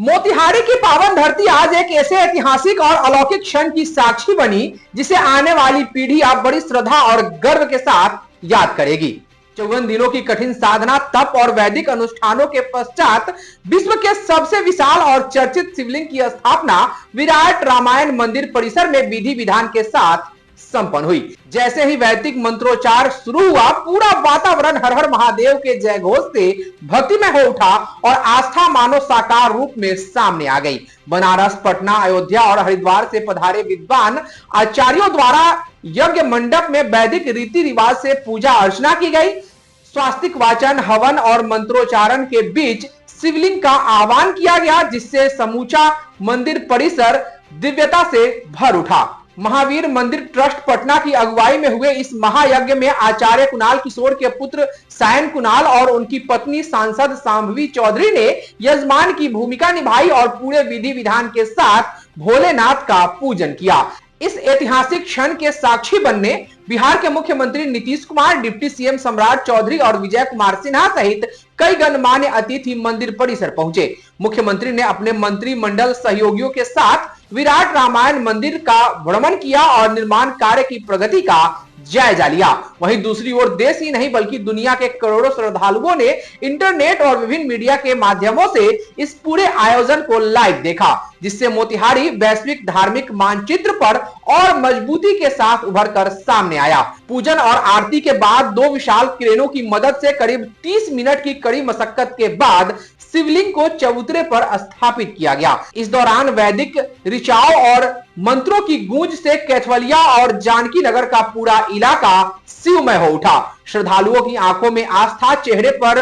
मोतिहारी की पावन धरती आज एक ऐसे ऐतिहासिक और अलौकिक क्षण की साक्षी बनी जिसे आने वाली पीढ़ी अब बड़ी श्रद्धा और गर्व के साथ याद करेगी। 54 दिनों की कठिन साधना, तप और वैदिक अनुष्ठानों के पश्चात विश्व के सबसे विशाल और चर्चित शिवलिंग की स्थापना विराट रामायण मंदिर परिसर में विधि विधान के साथ संपन्न हुई। जैसे ही वैदिक मंत्रोच्चार शुरू हुआ, पूरा वातावरण हर हर महादेव के जय घोष से भक्तिमय हो उठा और आस्था मानो साकार रूप में सामने आ गई। बनारस, पटना, अयोध्या और हरिद्वार से पधारे विद्वान आचार्यों द्वारा यज्ञ मंडप में वैदिक रीति रिवाज से पूजा अर्चना की गई। स्वास्तिक वाचन, हवन और मंत्रोच्चारण के बीच शिवलिंग का आह्वान किया गया, जिससे समूचा मंदिर परिसर दिव्यता से भर उठा। महावीर मंदिर ट्रस्ट पटना की अगुवाई में हुए इस महायज्ञ में आचार्य कुणाल किशोर के पुत्र सायन कुणाल और उनकी पत्नी सांसद शांभवी चौधरी ने यजमान की भूमिका निभाई और पूरे विधि विधान के साथ भोलेनाथ का पूजन किया। इस ऐतिहासिक क्षण के साक्षी बनने बिहार के मुख्यमंत्री नीतीश कुमार, डिप्टी सीएम सम्राट चौधरी और विजय कुमार सिन्हा सहित कई गणमान्य अतिथि मंदिर परिसर पहुंचे। मुख्यमंत्री ने अपने मंत्रिमंडल सहयोगियों के साथ विराट रामायण मंदिर का भ्रमण किया और निर्माण कार्य की प्रगति का जायजा लिया। वहीं दूसरी ओर देश ही नहीं बल्कि दुनिया के करोड़ों श्रद्धालुओं ने इंटरनेट और विभिन्न मीडिया के माध्यमों से इस पूरे आयोजन को लाइव देखा, जिससे मोतिहारी वैश्विक धार्मिक मानचित्र पर और मजबूती के साथ उभर कर सामने आया। पूजन और आरती के बाद 2 विशाल क्रेनों की मदद से करीब 30 मिनट की कड़ी मशक्कत के बाद शिवलिंग को चबूतरे पर स्थापित किया गया। इस दौरान वैदिक ऋचाओं और मंत्रों की गूंज से कैथवलिया और जानकी नगर का पूरा इलाका शिवमय हो उठा। श्रद्धालुओं की आंखों में आस्था, चेहरे पर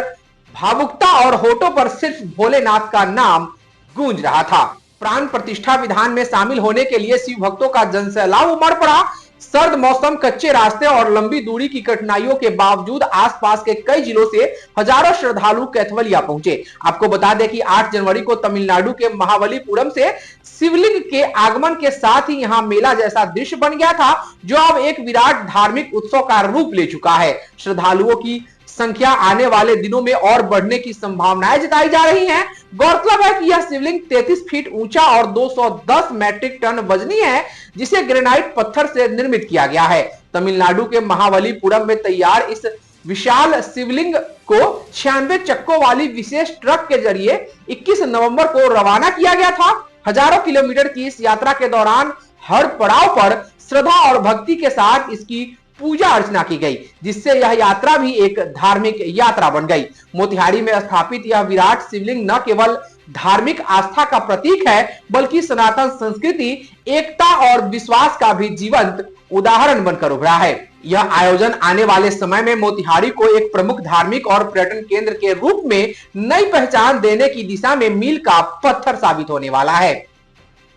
भावुकता और होठों पर सिर्फ भोलेनाथ का नाम गूंज रहा था। प्राण प्रतिष्ठा विधान में शामिल होने के लिए शिव भक्तों का जनसैलाब उमड़ पड़ा। सर्द मौसम, कच्चे रास्ते और लंबी दूरी की कठिनाइयों के बावजूद आसपास के कई जिलों से हजारों श्रद्धालु कैथवलिया पहुंचे। आपको बता दें कि 8 जनवरी को तमिलनाडु के महाबलीपुरम से शिवलिंग के आगमन के साथ ही यहां मेला जैसा दृश्य बन गया था, जो अब एक विराट धार्मिक उत्सव का रूप ले चुका है। श्रद्धालुओं की संख्या आने वाले दिनों में और बढ़ने की संभावनाएं जताई जा रही हैं। गौरतलब है कि यह शिवलिंग 33 फीट ऊंचा और 210 मैट्रिक टन वजनी है, जिसे ग्रेनाइट पत्थर से निर्मित किया गया है। तमिलनाडु के महाबलीपुरम में तैयार इस विशाल शिवलिंग को 96 चक्कों वाली विशेष ट्रक के जरिए 21 नवंबर को रवाना किया गया था। हजारों किलोमीटर की इस यात्रा के दौरान हर पड़ाव पर श्रद्धा और भक्ति के साथ इसकी पूजा अर्चना की गई, जिससे यह यात्रा भी एक धार्मिक यात्रा बन गई। मोतिहारी में स्थापित यह विराट शिवलिंग न केवल धार्मिक आस्था का प्रतीक है, बल्कि सनातन संस्कृति, एकता और विश्वास का भी जीवंत उदाहरण बनकर उभरा है। यह आयोजन आने वाले समय में मोतिहारी को एक प्रमुख धार्मिक और पर्यटन केंद्र के रूप में नई पहचान देने की दिशा में मील का पत्थर साबित होने वाला है।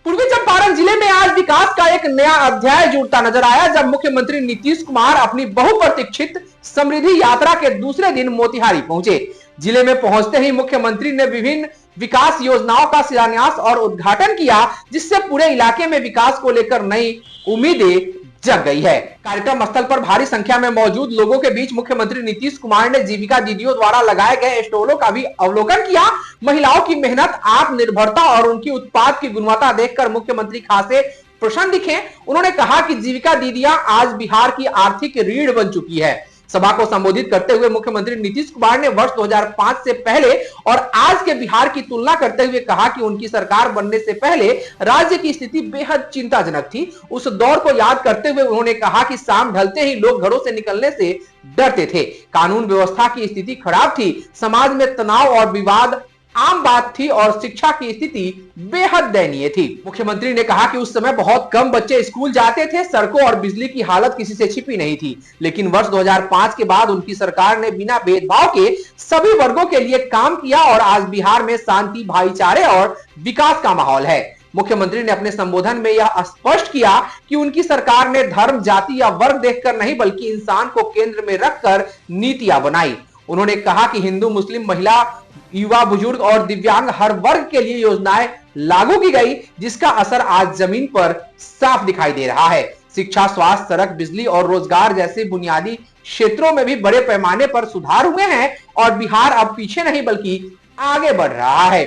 पूर्वी चंपारण जिले में आज विकास का एक नया अध्याय जुड़ता नजर आया, जब मुख्यमंत्री नीतीश कुमार अपनी बहुप्रतीक्षित समृद्धि यात्रा के दूसरे दिन मोतिहारी पहुंचे। जिले में पहुंचते ही मुख्यमंत्री ने विभिन्न विकास योजनाओं का शिलान्यास और उद्घाटन किया, जिससे पूरे इलाके में विकास को लेकर नई उम्मीदें जग गई है। कार्यक्रम स्थल पर भारी संख्या में मौजूद लोगों के बीच मुख्यमंत्री नीतीश कुमार ने जीविका दीदियों द्वारा लगाए गए स्टॉलों का भी अवलोकन किया। महिलाओं की मेहनत, आत्मनिर्भरता और उनकी उत्पाद की गुणवत्ता देखकर मुख्यमंत्री खासे प्रसन्न दिखे। उन्होंने कहा कि जीविका दीदियां आज बिहार की आर्थिक रीढ़ बन चुकी है। सभा को संबोधित करते हुए मुख्यमंत्री नीतीश कुमार ने वर्ष 2005 से पहले और आज के बिहार की तुलना करते हुए कहा कि उनकी सरकार बनने से पहले राज्य की स्थिति बेहद चिंताजनक थी। उस दौर को याद करते हुए उन्होंने कहा कि शाम ढलते ही लोग घरों से निकलने से डरते थे, कानून व्यवस्था की स्थिति खराब थी, समाज में तनाव और विवाद आम बात थी और शिक्षा की स्थिति बेहद दयनीय थी। मुख्यमंत्री ने कहा कि उस समय बहुत कम बच्चे स्कूल जाते थे, सड़कों और बिजली की हालत किसी से छिपी नहीं थी। लेकिन वर्ष 2005 के बाद उनकी सरकार ने बिना भेदभाव के सभी वर्गों के लिए काम किया और आज बिहार में शांति, भाईचारे और विकास का माहौल है। मुख्यमंत्री ने अपने संबोधन में यह स्पष्ट किया कि उनकी सरकार ने धर्म, जाति या वर्ग देखकर नहीं बल्कि इंसान को केंद्र में रखकर नीतियां बनाई। उन्होंने कहा कि हिंदू, मुस्लिम, महिला, युवा, बुजुर्ग और दिव्यांग हर वर्ग के लिए योजनाएं लागू की गई, जिसका असर आज जमीन पर साफ दिखाई दे रहा है। शिक्षा, स्वास्थ्य, सड़क, बिजली और रोजगार जैसे बुनियादी क्षेत्रों में भी बड़े पैमाने पर सुधार हुए हैं और बिहार अब पीछे नहीं बल्कि आगे बढ़ रहा है।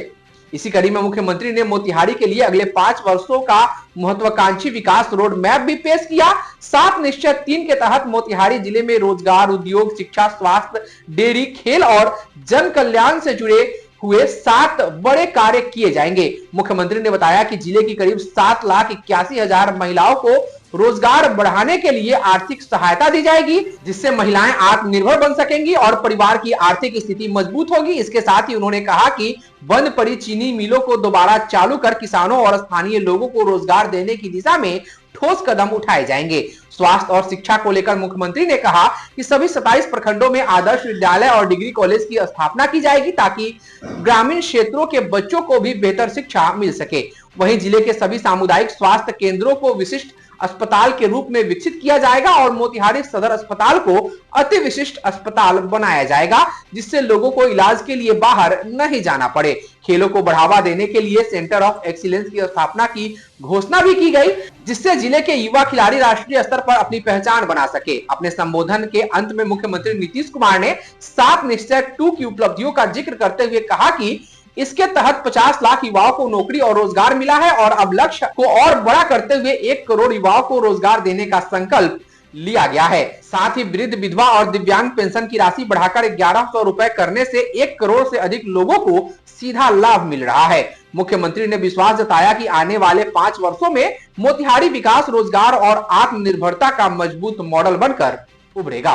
इसी कड़ी में मुख्यमंत्री ने मोतिहारी के लिए अगले 5 वर्षों का महत्वाकांक्षी विकास रोड मैप भी पेश किया। 7 निश्चय 3 के तहत मोतिहारी जिले में रोजगार, उद्योग, शिक्षा, स्वास्थ्य, डेयरी, खेल और जन कल्याण से जुड़े हुए 7 बड़े कार्य किए जाएंगे। मुख्यमंत्री ने बताया कि जिले की करीब 7,81,000 महिलाओं को रोजगार बढ़ाने के लिए आर्थिक सहायता दी जाएगी, जिससे महिलाएं आत्मनिर्भर बन सकेंगी और परिवार की आर्थिक स्थिति मजबूत होगी। इसके साथ ही उन्होंने कहा कि बंद पड़ी चीनी मिलों को दोबारा चालू कर किसानों और स्थानीय लोगों को रोजगार देने की दिशा में ठोस कदम उठाए जाएंगे। स्वास्थ्य और शिक्षा को लेकर मुख्यमंत्री ने कहा कि सभी 27 प्रखंडों में आदर्श विद्यालय और डिग्री कॉलेज की स्थापना की जाएगी, ताकि ग्रामीण क्षेत्रों के बच्चों को भी बेहतर शिक्षा मिल सके। वहीं जिले के सभी सामुदायिक स्वास्थ्य केंद्रों को विशिष्ट अस्पताल के रूप में विकसित किया जाएगा और मोतिहारी सदर अस्पताल को अति विशिष्ट अस्पताल बनाया जाएगा, जिससे लोगों को इलाज के लिए बाहर नहीं जाना पड़े। खेलों को बढ़ावा देने के लिए सेंटर ऑफ एक्सीलेंस की स्थापना की घोषणा भी की गई, जिससे जिले के युवा खिलाड़ी राष्ट्रीय स्तर पर अपनी पहचान बना सके। अपने संबोधन के अंत में मुख्यमंत्री नीतीश कुमार ने 7 निश्चय 2 की उपलब्धियों का जिक्र करते हुए कहा कि इसके तहत 50 लाख युवाओं को नौकरी और रोजगार मिला है और अब लक्ष्य को और बड़ा करते हुए 1 करोड़ युवाओं को रोजगार देने का संकल्प लिया गया है। साथ ही वृद्ध, विधवा और दिव्यांग पेंशन की राशि बढ़ाकर 1100 रुपए करने से 1 करोड़ से अधिक लोगों को सीधा लाभ मिल रहा है। मुख्यमंत्री ने विश्वास जताया कि आने वाले 5 वर्षों में मोतिहारी विकास, रोजगार और आत्मनिर्भरता का मजबूत मॉडल बनकर उभरेगा।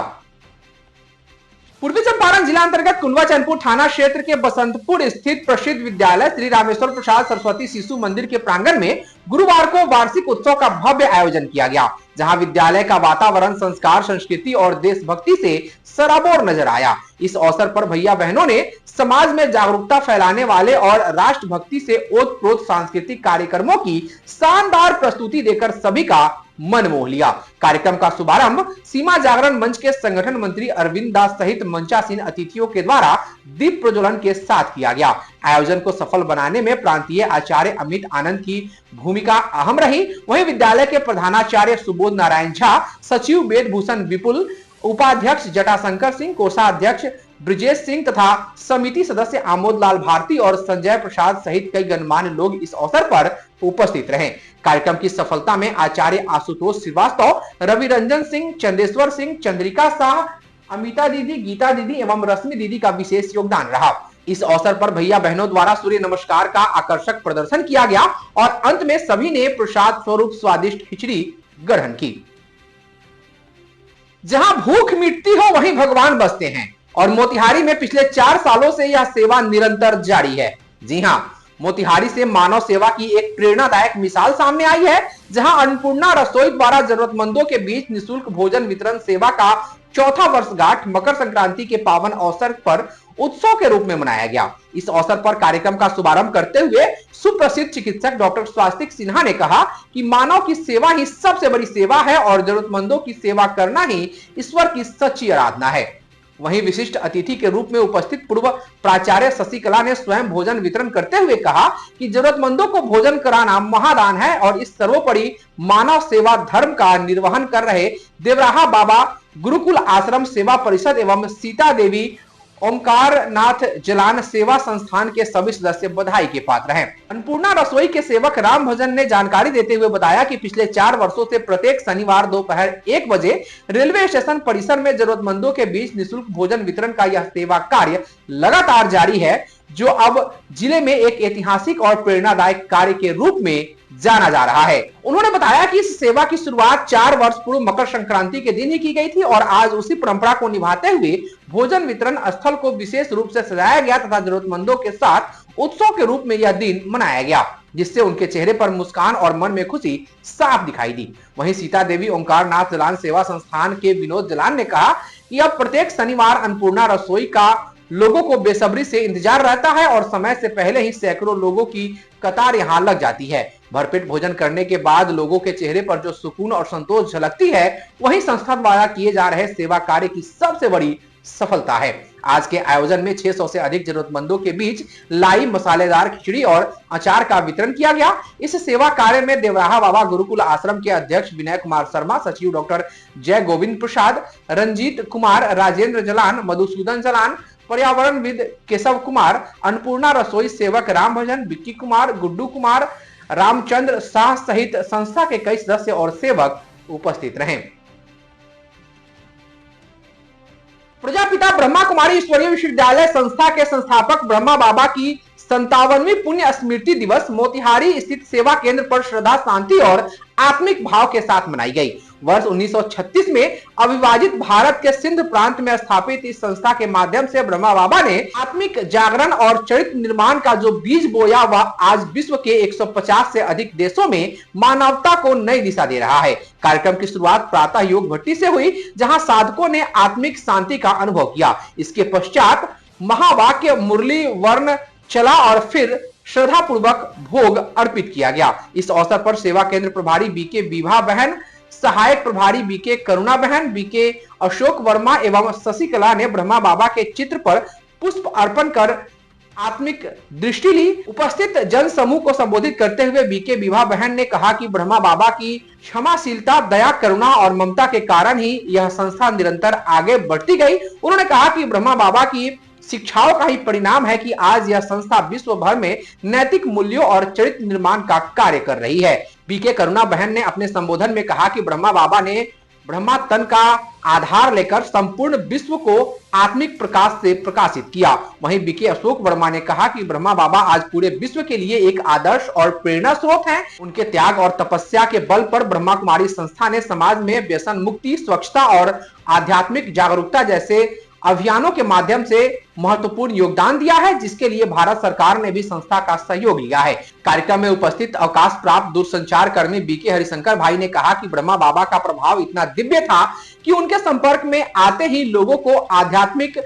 पूर्वी चंपारण जिला अंतर्गत कुंडवा चैनपुर थाना क्षेत्र के बसंतपुर स्थित प्रसिद्ध विद्यालय श्री रामेश्वर प्रसाद सरस्वती शिशु मंदिर के प्रांगण में गुरुवार को वार्षिक उत्सव का भव्य आयोजन किया गया, जहां विद्यालय का वातावरण संस्कार, संस्कृति और देशभक्ति से सराबोर नजर आया। इस अवसर पर भैया बहनों ने समाज में जागरूकता फैलाने वाले और राष्ट्रभक्ति से ओतप्रोत सांस्कृतिक कार्यक्रमों की शानदार प्रस्तुति देकर सभी का मन मोह लिया। कार्यक्रम का शुभारंभ सीमा जागरण मंच के संगठन मंत्री अरविंद दास सहित मंचासीन अतिथियों के द्वारा दीप प्रज्वलन के साथ किया गया। आयोजन को सफल बनाने में प्रांतीय आचार्य अमित आनंद की भूमिका अहम रही। वहीं विद्यालय के प्रधानाचार्य सुबोध नारायण झा, सचिव वेद भूषण विपुल, उपाध्यक्ष जटाशंकर सिंह, कोषाध्यक्ष ब्रिजेश सिंह तथा समिति सदस्य आमोद लाल भारती और संजय प्रसाद सहित कई गणमान्य लोग इस अवसर पर उपस्थित रहे। कार्यक्रम की सफलता में आचार्य आशुतोष श्रीवास्तव, रवि रंजन सिंह, चंदेश्वर सिंह, चंद्रिका शाह, अमिता दीदी, गीता दीदी एवं रश्मि दीदी का विशेष योगदान रहा। इस अवसर पर भैया बहनों द्वारा सूर्य नमस्कार का आकर्षक प्रदर्शन किया गया और अंत में सभी ने प्रसाद स्वरूप स्वादिष्ट खिचड़ी ग्रहण की। जहां भूख मिटती हो वहीं भगवान बसते हैं और मोतिहारी में पिछले 4 सालों से यह सेवा निरंतर जारी है। जी हां, मोतिहारी से मानव सेवा की एक प्रेरणादायक मिसाल सामने आई है, जहां अन्नपूर्णा रसोई द्वारा जरूरतमंदों के बीच निःशुल्क भोजन वितरण सेवा का 4था वर्षगांठ मकर संक्रांति के पावन अवसर पर उत्सव के रूप में मनाया गया। इस अवसर पर कार्यक्रम का शुभारंभ करते हुए सुप्रसिद्ध चिकित्सक डॉक्टर स्वास्तिक सिन्हा ने कहा कि मानव की सेवा ही सबसे बड़ी सेवा है और जरूरतमंदों की सेवा करना ही ईश्वर की सच्ची आराधना है। वहीं विशिष्ट अतिथि के रूप में उपस्थित पूर्व प्राचार्य शशिकला ने स्वयं भोजन वितरण करते हुए कहा कि जरूरतमंदों को भोजन कराना महादान है और इस सर्वोपरि मानव सेवा धर्म का निर्वहन कर रहे देवराहा बाबा गुरुकुल आश्रम सेवा परिषद एवं सीता देवी ओंकार नाथ जलान सेवा संस्थान के सभी सदस्य बधाई के पात्र हैं। अन्नपूर्णा रसोई के सेवक राम भजन ने जानकारी देते हुए बताया कि पिछले 4 वर्षों से प्रत्येक शनिवार दोपहर 1 बजे रेलवे स्टेशन परिसर में जरूरतमंदों के बीच निःशुल्क भोजन वितरण का यह सेवा कार्य लगातार जारी है, जो अब जिले में एक ऐतिहासिक और प्रेरणादायक कार्य के रूप में जाना जा रहा है। उन्होंने बताया कि इस सेवा की शुरुआत 4 वर्ष पूर्व मकर संक्रांति के दिन ही की गई थी और आज उसी परंपरा को निभाते हुए भोजन वितरण स्थल को विशेष रूप से सजाया गया तथा जरूरतमंदों के साथ उत्सव के रूप में यह दिन मनाया गया, जिससे उनके चेहरे पर मुस्कान और मन में खुशी साफ दिखाई दी। वहीं सीता देवी ओंकार नाथ जलान सेवा संस्थान के विनोद जलान ने कहा कि अब प्रत्येक शनिवार अन्नपूर्णा रसोई का लोगों को बेसब्री से इंतजार रहता है और समय से पहले ही सैकड़ों लोगों की कतार यहां लग जाती है। भरपेट भोजन करने के बाद लोगों के चेहरे पर जो सुकून और संतोष झलकती है, वही संस्था द्वारा किए जा रहे सेवा कार्य की सबसे बड़ी सफलता है। आज के आयोजन में 600 से अधिक जरूरतमंदों के बीच लाई, मसालेदार खिचड़ी और अचार का वितरण किया गया। इस सेवा कार्य में देवराहा बाबा गुरुकुल आश्रम के अध्यक्ष विनय कुमार शर्मा, सचिव डॉक्टर जय गोविंद प्रसाद, रंजीत कुमार, राजेंद्र जलान, मधुसूदन जलान, पर्यावरणविद केशव कुमार, अन्नपूर्णा रसोई सेवक राम भजन, विक्की कुमार, गुड्डू कुमार, रामचंद्र शाह सहित संस्था के कई सदस्य और सेवक उपस्थित रहे। प्रजापिता ब्रह्मा कुमारी ईश्वरीय विश्वविद्यालय संस्था के संस्थापक ब्रह्मा बाबा की 57वीं पुण्य स्मृति दिवस मोतिहारी स्थित सेवा केंद्र पर श्रद्धा, शांति और आत्मिक भाव के साथ मनाई गई। वर्ष 1936 में अविभाजित भारत के सिंध प्रांत में स्थापित इस संस्था के माध्यम से ब्रह्मा बाबा ने आत्मिक जागरण और चरित्र निर्माण का जो बीज बोया, वह आज विश्व के 150 से अधिक देशों में मानवता को नई दिशा दे रहा है। कार्यक्रम की शुरुआत प्रातः योग भट्टी से हुई, जहां साधकों ने आत्मिक शांति का अनुभव किया। इसके पश्चात महावाक्य मुरली वर्ण चला और फिर श्रद्धा पूर्वक भोग अर्पित किया गया। इस अवसर पर सेवा केंद्र प्रभारी बीके विभा बहन, सहायक प्रभारी बीके करुणा बहन, बीके अशोक वर्मा एवं शशिकला ने ब्रह्मा बाबा के चित्र पर पुष्प अर्पण कर आत्मिक दृष्टि ली। उपस्थित जन समूह को संबोधित करते हुए बीके विभा बहन ने कहा कि ब्रह्मा बाबा की क्षमाशीलता, दया, करुणा और ममता के कारण ही यह संस्था निरंतर आगे बढ़ती गई। उन्होंने कहा कि ब्रह्मा बाबा की शिक्षाओं का ही परिणाम है कि आज यह संस्था विश्व भर में नैतिक मूल्यों और चरित्र निर्माण का कार्य कर रही है। बीके करुणा बहन ने अपने संबोधन में कहा कि ब्रह्मा बाबा ने ब्रह्मा तन का आधार लेकर संपूर्ण विश्व को आत्मिक प्रकाश से प्रकाशित किया। वहीं बीके अशोक वर्मा ने कहा कि ब्रह्मा बाबा आज पूरे विश्व के लिए एक आदर्श और प्रेरणा स्रोत हैं। उनके त्याग और तपस्या के बल पर ब्रह्मा कुमारी संस्था ने समाज में व्यसन मुक्ति, स्वच्छता और आध्यात्मिक जागरूकता जैसे अभियानों के माध्यम से महत्वपूर्ण योगदान दिया है, जिसके लिए भारत सरकार ने भी संस्था का सहयोग लिया है। कार्यक्रम में उपस्थित अवकाश प्राप्त दूरसंचार कर्मी बीके हरिशंकर भाई ने कहा कि ब्रह्मा बाबा का प्रभाव इतना दिव्य था कि उनके संपर्क में आते ही लोगों को आध्यात्मिक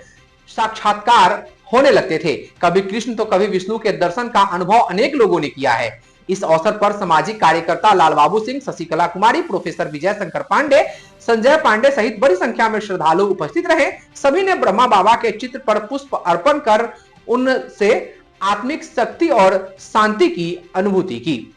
साक्षात्कार होने लगते थे। कभी कृष्ण तो कभी विष्णु के दर्शन का अनुभव अनेक लोगों ने किया है। इस अवसर पर सामाजिक कार्यकर्ता लाल बाबू सिंह, शशिकला कुमारी, प्रोफेसर विजय शंकर पांडे, संजय पांडे सहित बड़ी संख्या में श्रद्धालु उपस्थित रहे। सभी ने ब्रह्मा बाबा के चित्र पर पुष्प अर्पण कर उनसे आत्मिक शक्ति और शांति की अनुभूति की।